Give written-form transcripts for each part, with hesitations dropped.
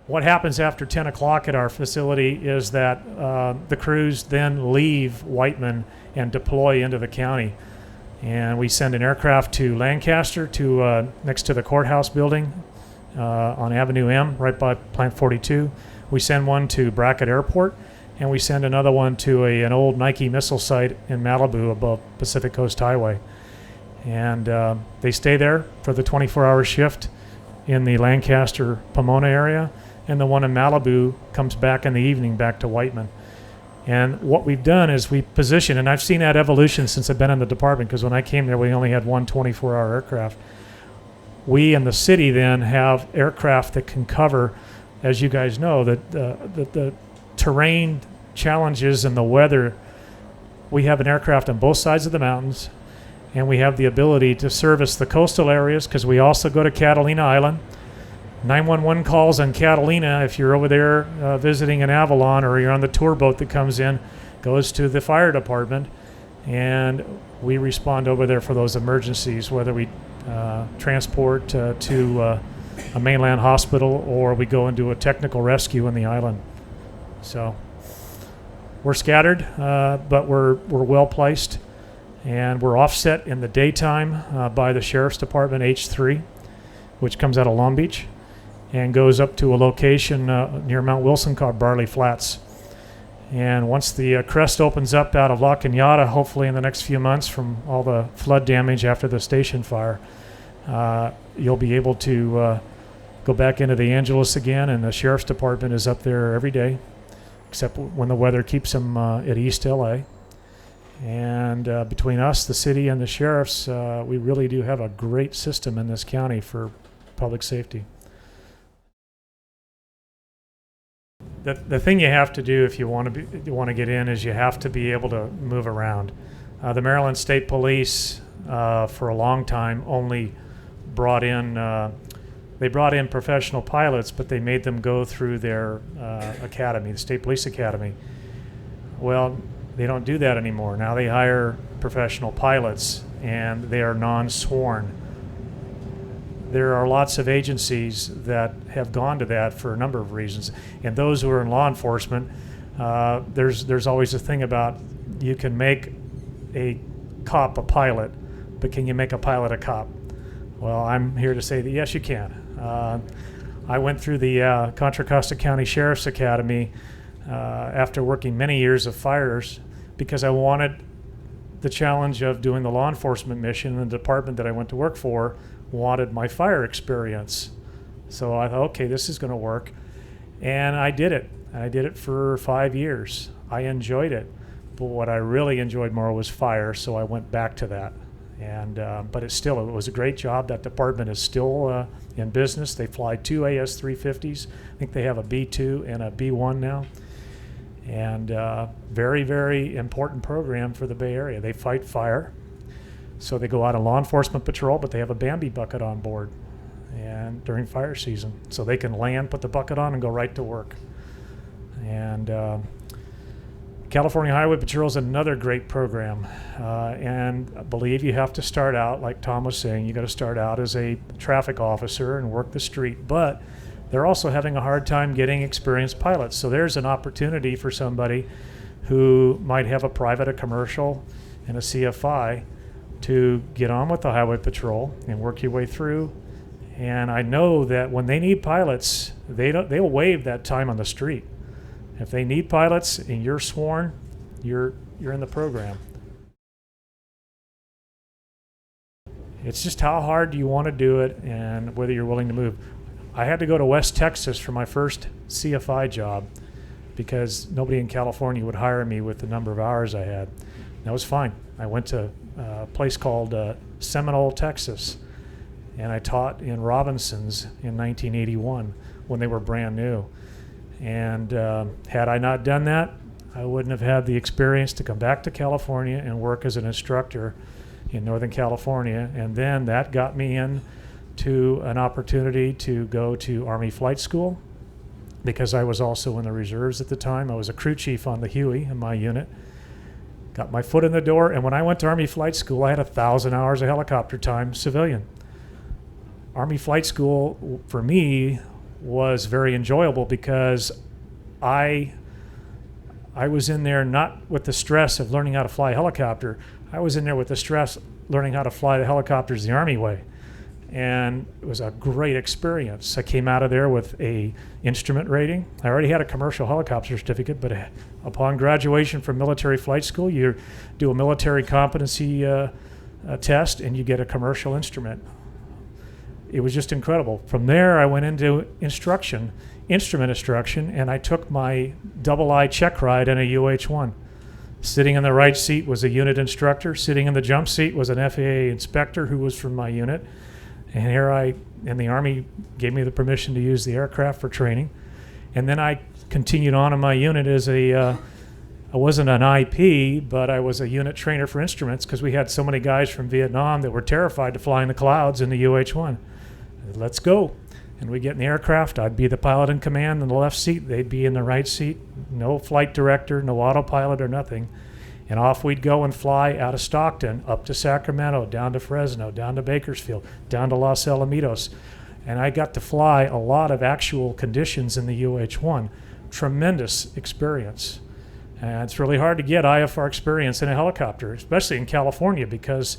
What happens after 10 o'clock at our facility is that the crews then leave Whiteman and deploy into the county. And we send an aircraft to Lancaster, to next to the courthouse building on Avenue M, right by Plant 42. We send one to Brackett Airport, and we send another one to an old Nike missile site in Malibu above Pacific Coast Highway. And they stay there for the 24-hour shift in the Lancaster-Pomona area, and the one in Malibu comes back in the evening back to Whiteman. And what we've done is we position, and I've seen that evolution since I've been in the department, because when I came there we only had one 24-hour aircraft. We in the city then have aircraft that can cover, as you guys know, the terrain challenges and the weather. We have an aircraft on both sides of the mountains, and we have the ability to service the coastal areas because we also go to Catalina Island. 911 calls on Catalina, if you're over there visiting in Avalon or you're on the tour boat that comes in, goes to the fire department, and we respond over there for those emergencies, whether we transport to a mainland hospital or we go and do a technical rescue on the island. So we're scattered, but we're well placed, and we're offset in the daytime by the Sheriff's Department H3, which comes out of Long Beach and goes up to a location near Mount Wilson called Barley Flats. And once the crest opens up out of La Cañada, hopefully in the next few months from all the flood damage after the station fire, you'll be able to go back into the Angeles again, and the Sheriff's Department is up there every day, except when the weather keeps them at East LA. And between us, the city, and the sheriffs, we really do have a great system in this county for public safety. The thing you have to do if you want to get in is you have to be able to move around. The Maryland State Police for a long time only brought in professional pilots, but they made them go through their academy, the State Police Academy. Well, they don't do that anymore. Now they hire professional pilots, and they are non-sworn. There are lots of agencies that have gone to that for a number of reasons. And those who are in law enforcement, there's always a thing about you can make a cop a pilot, but can you make a pilot a cop? Well, I'm here to say that yes, you can. I went through the Contra Costa County Sheriff's Academy after working many years of fires because I wanted the challenge of doing the law enforcement mission, and the department that I went to work for wanted my fire experience. So I thought, okay, this is going to work. And I did it. I did it for 5 years. I enjoyed it. But what I really enjoyed more was fire, so I went back to that. And but it was a great job. That department is still in business. They fly 2 AS-350s. I think they have a B-2 and a B-1 now. And very, very important program for the Bay Area. They fight fire. So they go out on law enforcement patrol, but they have a Bambi bucket on board and during fire season. So they can land, put the bucket on, and go right to work. And California Highway Patrol is another great program. And I believe you have to start out, like Tom was saying, you got to start out as a traffic officer and work the street. But they're also having a hard time getting experienced pilots. So there's an opportunity for somebody who might have a private, a commercial, and a CFI to get on with the highway patrol and work your way through. And I know that when they need pilots, they'll waive that time on the street. If they need pilots and you're sworn, you're in the program. It's just how hard do you want to do it and whether you're willing to move. I had to go to West Texas for my first CFI job because nobody in California would hire me with the number of hours I had. That was fine. I went to a place called Seminole, Texas, and I taught in Robinson's in 1981 when they were brand new. And had I not done that, I wouldn't have had the experience to come back to California and work as an instructor in Northern California. And then that got me in to an opportunity to go to Army Flight School because I was also in the reserves at the time. I was a crew chief on the Huey in my unit. Got my foot in the door, and when I went to Army Flight School, I had 1,000 hours of helicopter time, civilian. Army Flight School, for me, was very enjoyable because I was in there not with the stress of learning how to fly a helicopter. I was in there with the stress learning how to fly the helicopters the Army way. And it was a great experience. I came out of there with a instrument rating. I already had a commercial helicopter certificate, but upon graduation from military flight school, you do a military competency test and you get a commercial instrument. It was just incredible. From there, I went into instrument instruction, and I took my double-I check ride in a UH-1. Sitting in the right seat was a unit instructor. Sitting in the jump seat was an FAA inspector who was from my unit. And the Army gave me the permission to use the aircraft for training. And then I continued on in my unit as I wasn't an IP, but I was a unit trainer for instruments because we had so many guys from Vietnam that were terrified to fly in the clouds in the UH-1. Let's go. And we get in the aircraft. I'd be the pilot in command in the left seat. They'd be in the right seat. No flight director, no autopilot or nothing. And off we'd go and fly out of Stockton, up to Sacramento, down to Fresno, down to Bakersfield, down to Los Alamitos. And I got to fly a lot of actual conditions in the UH-1. Tremendous experience. And it's really hard to get IFR experience in a helicopter, especially in California, because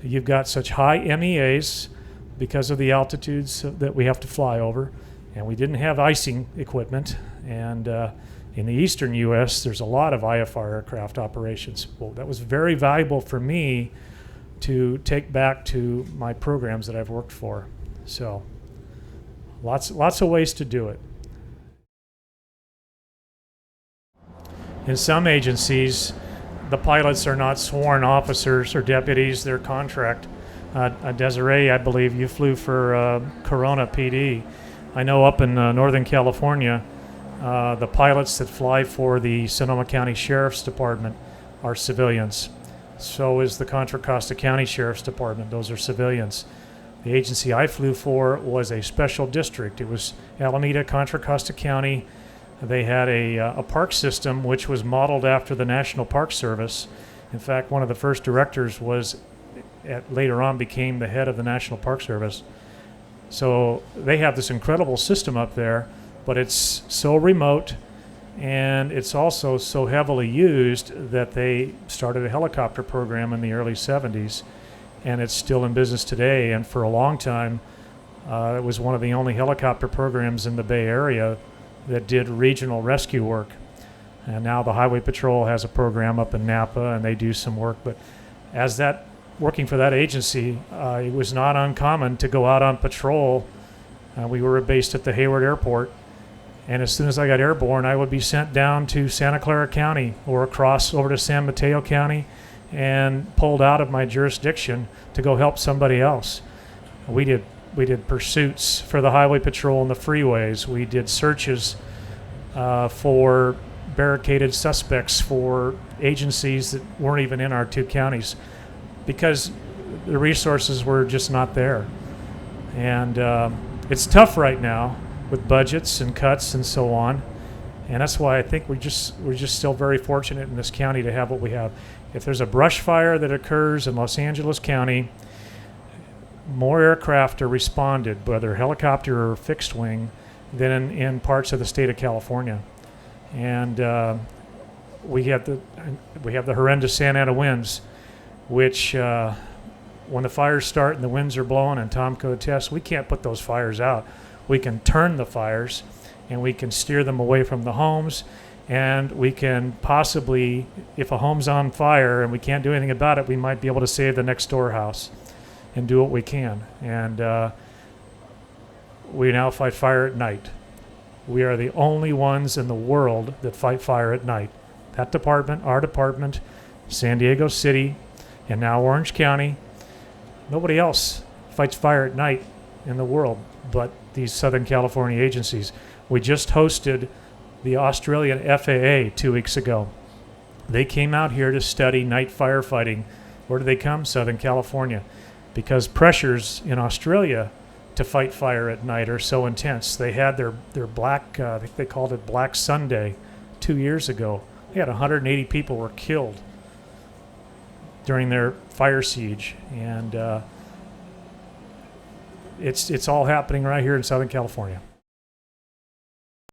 you've got such high MEAs because of the altitudes that we have to fly over. And we didn't have icing equipment. And in the eastern U.S., there's a lot of IFR aircraft operations. Well, that was very valuable for me to take back to my programs that I've worked for. So lots of ways to do it. In some agencies, the pilots are not sworn officers or deputies, they're contract. Desiree, I believe you flew for Corona PD. I know up in Northern California, the pilots that fly for the Sonoma County Sheriff's Department are civilians. So is the Contra Costa County Sheriff's Department. Those are civilians. The agency I flew for was a special district. It was Alameda, Contra Costa County. They had a park system which was modeled after the National Park Service. In fact, one of the first directors later on became the head of the National Park Service. So they have this incredible system up there, but it's so remote and it's also so heavily used that they started a helicopter program in the early 70s, and it's still in business today. And for a long time, it was one of the only helicopter programs in the Bay Area that did regional rescue work. And now the Highway Patrol has a program up in Napa, and they do some work. But working for that agency, it was not uncommon to go out on patrol. We were based at the Hayward Airport, and as soon as I got airborne, I would be sent down to Santa Clara County or across over to San Mateo County and pulled out of my jurisdiction to go help somebody else. We did pursuits for the Highway Patrol on the freeways. We did searches for barricaded suspects for agencies that weren't even in our two counties because the resources were just not there. And it's tough right now with budgets and cuts and so on. And that's why I think we're just still very fortunate in this county to have what we have. If there's a brush fire that occurs in Los Angeles County, more aircraft are responded, whether helicopter or fixed wing, than in parts of the state of California. And we have the horrendous Santa Ana winds, which when the fires start and the winds are blowing, and Tom could attest, we can't put those fires out. We can turn the fires, and we can steer them away from the homes, and we can possibly, if a home's on fire and we can't do anything about it, we might be able to save the next door house and do what we can. And we now fight fire at night. We are the only ones in the world that fight fire at night. That department, our department, San Diego City, and now Orange County. Nobody else fights fire at night in the world but these Southern California agencies. We just hosted the Australian FAA 2 weeks ago. They came out here to study night firefighting. Where did they come? Southern California. Because pressures in Australia to fight fire at night are so intense. They had their black, I think they called it Black Sunday 2 years ago. They had 180 people were killed during their fire siege. And it's all happening right here in Southern California.